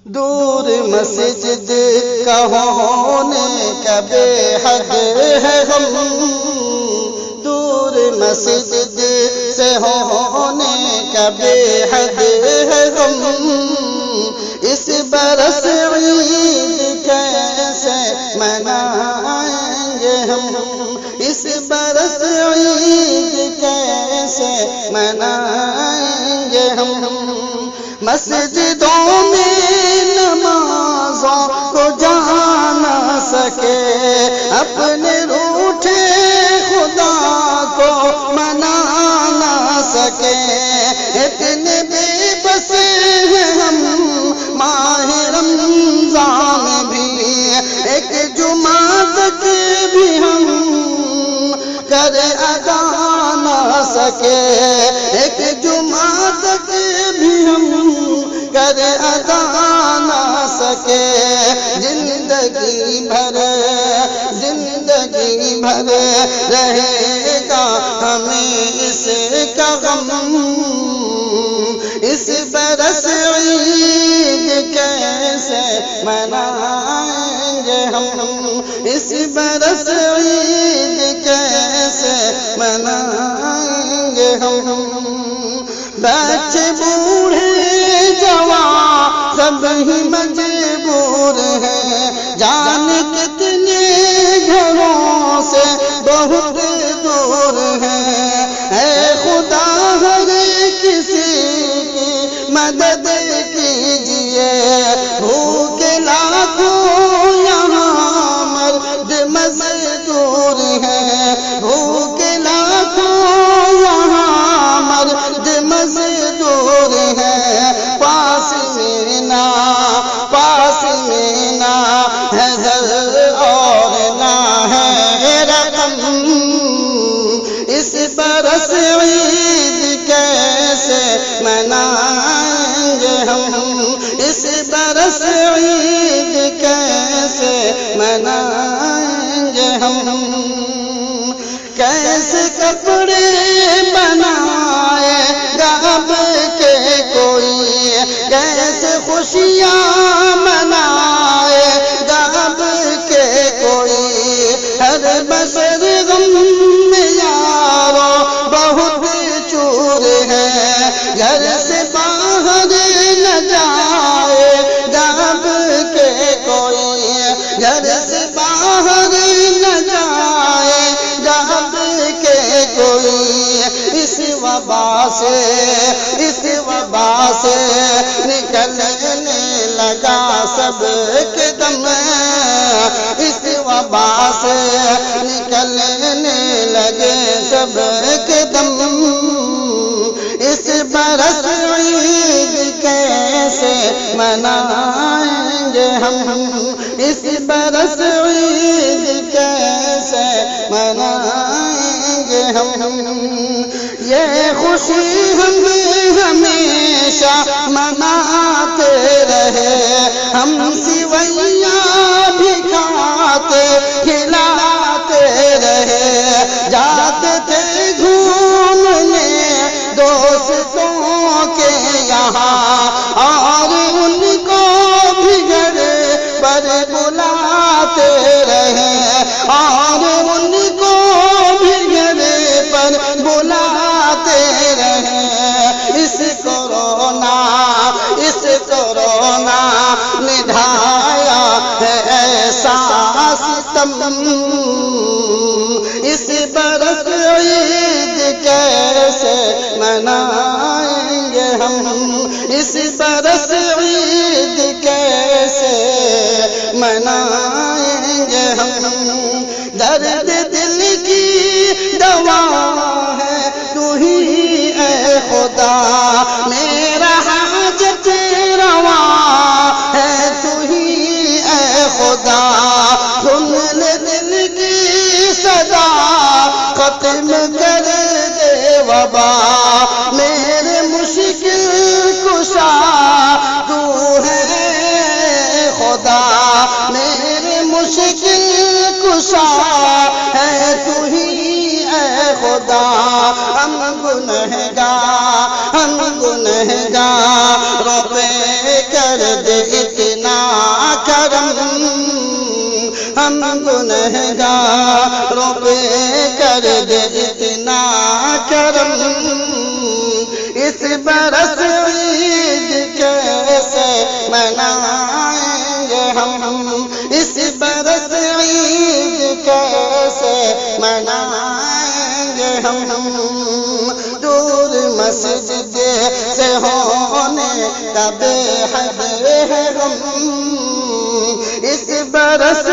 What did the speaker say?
دور مسجد کا ہونے کا بے حد ہے غم، دور مسجد سے ہونے کا بے حد ہے غم، اس برس عید کیسے منائیں گے ہم، اس برس عید کیسے منائیں گے ہم، مسجدوں میں نمازوں کو جا نہ سکے، اپنے روٹھے خدا کو منا نہ سکے، اتنے بے بس ہیں ہم ماہ رمضان بھی، ایک جمعہ تک بھی ہم کر ادا نہ سکے، ایک جمعہ تک بھی ہم کر ادا نہ سکے، زندگی بھر رہے گا ہمیں اس کا غم، اس برس عید کیسے منائیں گے ہم، اس برس عید کیسے منائیں گے ہم، بچے بوڑھے جوان سب ہی مجبور ہیں، جانے کتنے گھروں سے بہت دور ہیں، اے خدا ہر کسی کی مدد کیجیے، بھوکے لاکھوں یہاں مرد مزدور ہیں، بھوکے لاکھوں یہاں مرد مزدور ہیں، پاس میں نہ ہے زر اور نہ ہے رقم، اس برس عید کیسے منائیں گے ہم، اس برس عید کیسے منائیں گے ہم، کیسے کپڑے بنائے گا اب کے کوئی، کیسے خوشیاں منائے گا اب کے کوئی، ہر بسر غم میں یارو بہت چور ہے، گھر سے باہر نہ جائے گا اب کے کوئی، گھر سے باہر نہ جائے گا اب کے کوئی، اس وبا سے نکلنے لگا سب کے دم، اس وبا سے نکلنے لگے سب کے دم، اس برس عید کیسے منائیں گے ہم، اس برس عید کیسے منائیں گے ہم، یہ خوشی ہم ہمیشہ مناتے رہے، ہم سویاں بھی کھاتے کھلاتے رہے، جاتے تھے گھومنے دوستوں کے یہاں، اور ان کو بھی گھر پر بلاتے رہے، اور ان کو بھی گھر پر بلاتے رہے، اس کورونا نے ڈھایا ہے ایسا ستم، اس برس عید کیسے منائیں گے ہم، اس برس عید کیسے منائیں گے ہم، درد دل کی دوا ہے تو ہی اے خدا، میرا حاجت روا ہے تو ہی اے خدا، سن لے دل کی صدا ختم کر دے وبا، میرے مشکل کشا تو ہے خدا، میرے مشکل کشا ہے کر دے اتنا کرم، ہم گنہگاروں پہ کر دے اتنا کرم، اس برس عید کیسے منائیں گے ہم، اس برس عید کیسے منائیں گے ہم، دور مسجد سے ہونے کا بے حد ہے غم، اس برس